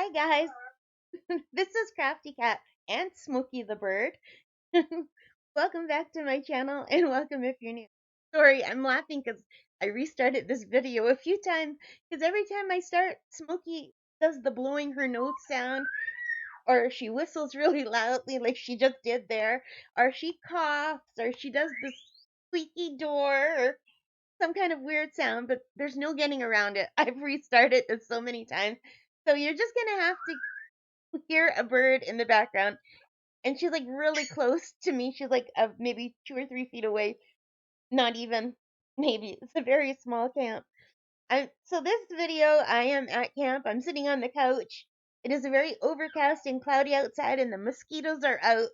Hi guys, this is Crafty Cat and Smokey the Bird. Welcome back to my channel and welcome if you're new. Sorry, I'm laughing because I restarted this video a few times because every time I start, Smokey does the blowing her nose sound or she whistles really loudly like she just did there, or she coughs or she does this squeaky door or some kind of weird sound, but there's no getting around it. I've restarted this so many times. So you're just gonna have to hear a bird in the background, and she's like really close to me. She's like maybe 2 or 3 feet away. Not even, maybe. It's a very small camp. So this video, I am at camp. I'm sitting on the couch. It is very overcast and cloudy outside, and the mosquitoes are out.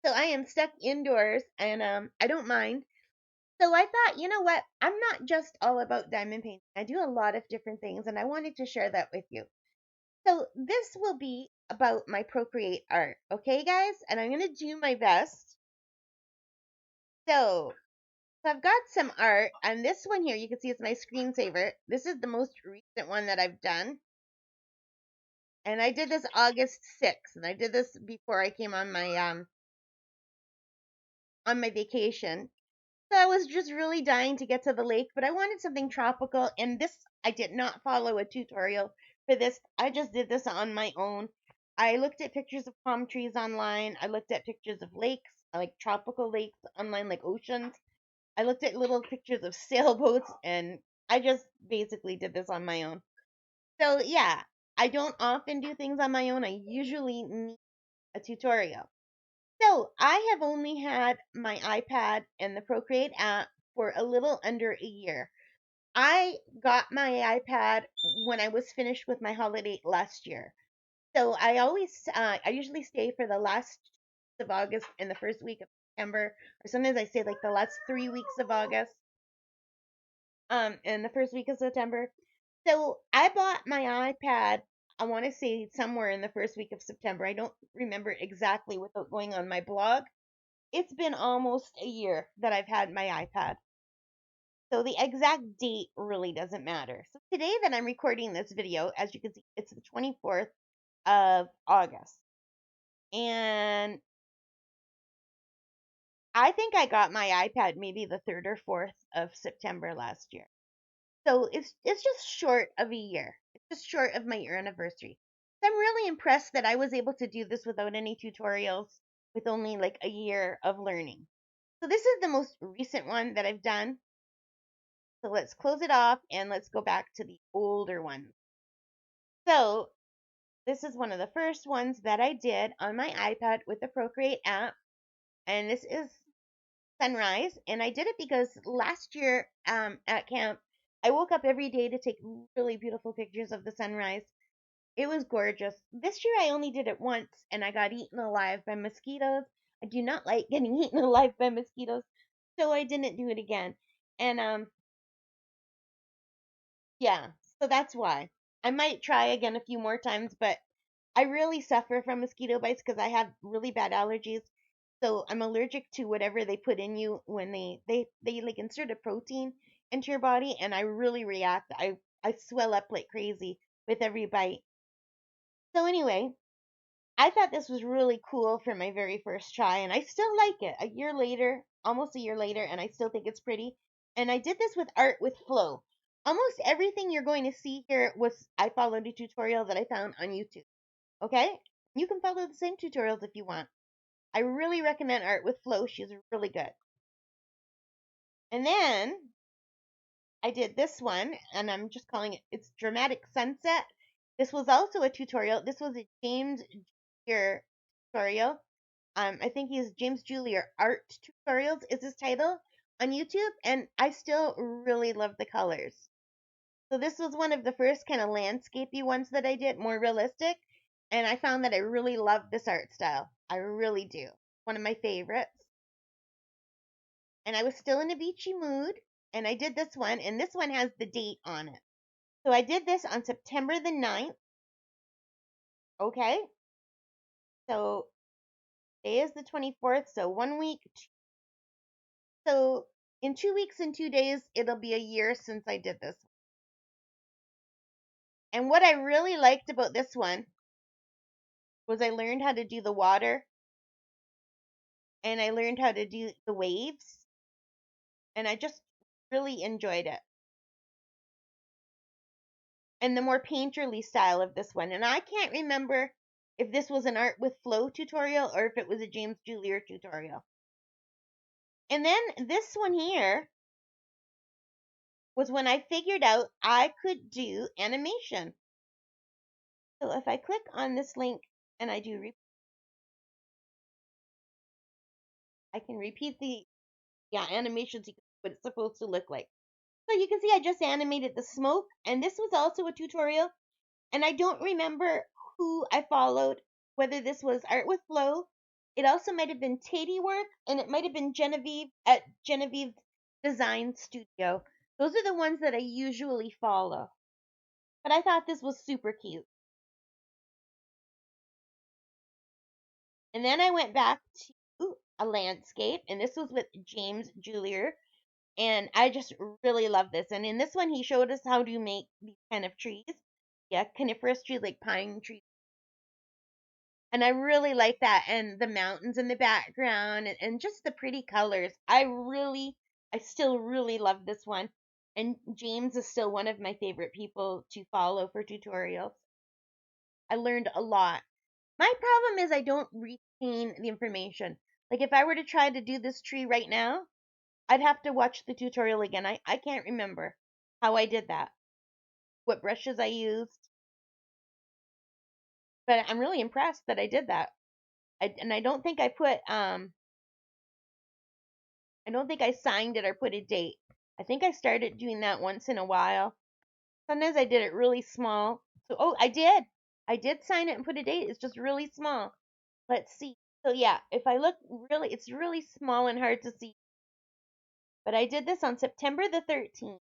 So I am stuck indoors, and I don't mind. So I thought, you know what? I'm not just all about diamond painting. I do a lot of different things, and I wanted to share that with you. So this will be about my Procreate art, okay, guys? And I'm gonna do my best. So I've got some art, and this one here, you can see it's my screensaver. This is the most recent one that I've done, and I did this August 6th, and I did this before I came on my vacation. So I was just really dying to get to the lake, but I wanted something tropical, and this I did not follow a tutorial for this. I just did this on my own. I looked at pictures of palm trees online. I looked at pictures of lakes, like tropical lakes online, like oceans. I looked at little pictures of sailboats, and I just basically did this on my own. So yeah, I don't often do things on my own. I usually need a tutorial. So I have only had my iPad and the Procreate app for a little under a year. I got my iPad when I was finished with my holiday last year. So I usually stay for the last of August and the first week of September, or sometimes I stay like the last 3 weeks of August, and the first week of September. So I bought my iPad, I want to say somewhere in the first week of September. I don't remember exactly without going on my blog. It's been almost a year that I've had my iPad. So the exact date really doesn't matter. So today that I'm recording this video, as you can see, it's the 24th of August. And I think I got my iPad maybe the 3rd or 4th of September last year. So it's just short of a year. It's just short of my year anniversary. So I'm really impressed that I was able to do this without any tutorials, with only like a year of learning. So this is the most recent one that I've done. So let's close it off and let's go back to the older ones. So this is one of the first ones that I did on my iPad with the Procreate app. And this is sunrise. And I did it because last year at camp, I woke up every day to take really beautiful pictures of the sunrise. It was gorgeous. This year I only did it once and I got eaten alive by mosquitoes. I do not like getting eaten alive by mosquitoes, so I didn't do it again. And yeah, so that's why. I might try again a few more times, but I really suffer from mosquito bites because I have really bad allergies. So I'm allergic to whatever they put in you when they like insert a protein into your body, and I really react. I swell up like crazy with every bite. So anyway, I thought this was really cool for my very first try, and I still like it. A year later, almost a year later, and I still think it's pretty. And I did this with art with flow. Almost everything you're going to see here was I followed a tutorial that I found on YouTube. Okay? You can follow the same tutorials if you want. I really recommend Art with Flow. She's really good. And then I did this one, and I'm just calling it's Dramatic Sunset. This was also a tutorial. This was a James Julier tutorial. I think he's James Julier Art Tutorials is his title on YouTube, and I still really love the colors. So this was one of the first kind of landscapey ones that I did, more realistic, and I found that I really love this art style. I really do. One of my favorites. And I was still in a beachy mood, and I did this one, and this one has the date on it. So I did this on September the 9th. Okay. So today is the 24th, so 1 week. So in 2 weeks and 2 days, it'll be a year since I did this. And what I really liked about this one was I learned how to do the water and I learned how to do the waves, and I just really enjoyed it. And the more painterly style of this one. And I can't remember if this was an art with flow tutorial or if it was a James Julier tutorial. And then this one here was when I figured out I could do animation. So if I click on this link and I do, I can repeat the animations, what it's supposed to look like. So you can see I just animated the smoke, and this was also a tutorial. And I don't remember who I followed, whether this was Art with Flow. It also might have been Tatey Work, and it might have been Genevieve at Genevieve Design Studio. Those are the ones that I usually follow. But I thought this was super cute. And then I went back to a landscape, and this was with James Julier. And I just really love this. And in this one, he showed us how to make these kind of trees. Yeah, coniferous trees like pine trees. And I really like that. And the mountains in the background and just the pretty colors. I still really love this one. And James is still one of my favorite people to follow for tutorials. I learned a lot. My problem is I don't retain the information. Like if I were to try to do this tree right now, I'd have to watch the tutorial again. I can't remember how I did that, what brushes I used, but I'm really impressed that I did that. And I don't think I signed it or put a date. I think I started doing that once in a while. Sometimes I did it really small. So oh, I did. I did sign it and put a date. It's just really small. Let's see. So yeah, if I look really, it's really small and hard to see. But I did this on September the 13th.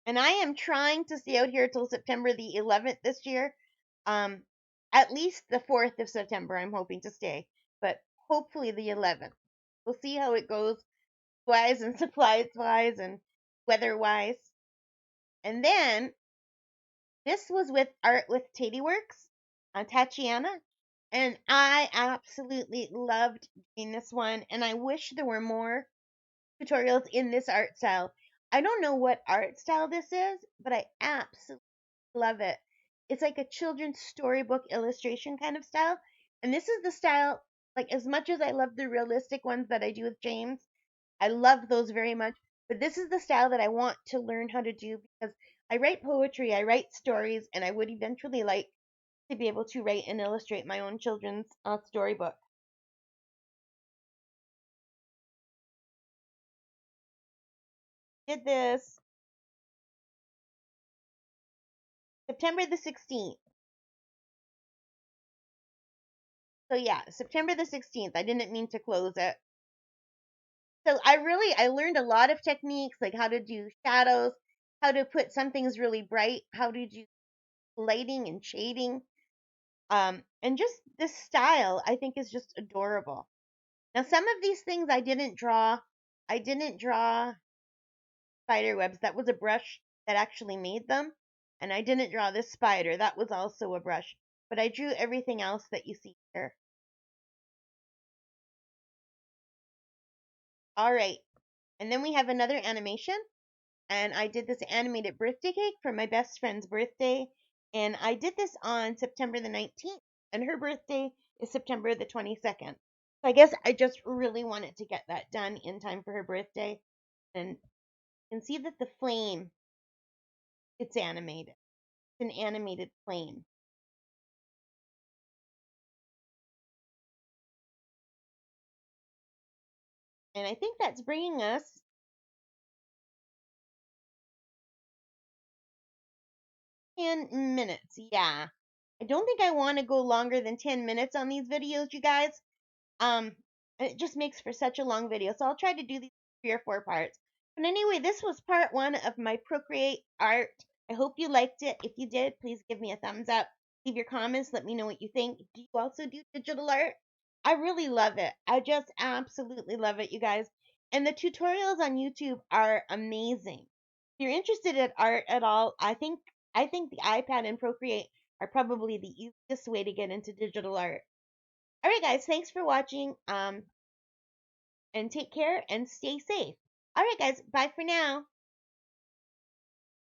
And I am trying to stay out here till September the 11th this year. Um, at least the 4th of September, I'm hoping to stay, but hopefully the 11th. We'll see how it goes, wise and supplies wise and weather wise. And then this was with Art with Tatey Works on Tatiana. And I absolutely loved doing this one. And I wish there were more tutorials in this art style. I don't know what art style this is, but I absolutely love it. It's like a children's storybook illustration kind of style. And this is the style, like as much as I love the realistic ones that I do with James, I love those very much. But this is the style that I want to learn how to do because I write poetry, I write stories, and I would eventually like to be able to write and illustrate my own children's storybook. Did this September the 16th. So yeah, September the 16th. I didn't mean to close it. So I learned a lot of techniques like how to do shadows, how to put some things really bright, how to do lighting and shading. And just this style I think is just adorable. Now some of these things I didn't draw. I didn't draw spider webs. That was a brush that actually made them. And I didn't draw this spider. That was also a brush. But I drew everything else that you see here. All right. And then we have another animation. And I did this animated birthday cake for my best friend's birthday. And I did this on September the 19th. And her birthday is September the 22nd. So I guess I just really wanted to get that done in time for her birthday. And you can see that the flame, it's animated. It's an animated flame. And I think that's bringing us 10 minutes. Yeah. I don't think I want to go longer than 10 minutes on these videos, you guys. Um, it just makes for such a long video. So I'll try to do these 3 or 4 parts. But anyway, this was part 1 of my Procreate art. I hope you liked it. If you did, please give me a thumbs up. Leave your comments. Let me know what you think. Do you also do digital art? I really love it. I just absolutely love it, you guys. And the tutorials on YouTube are amazing. If you're interested in art at all, I think the iPad and Procreate are probably the easiest way to get into digital art. All right, guys, thanks for watching. And take care and stay safe. All right, guys, bye for now.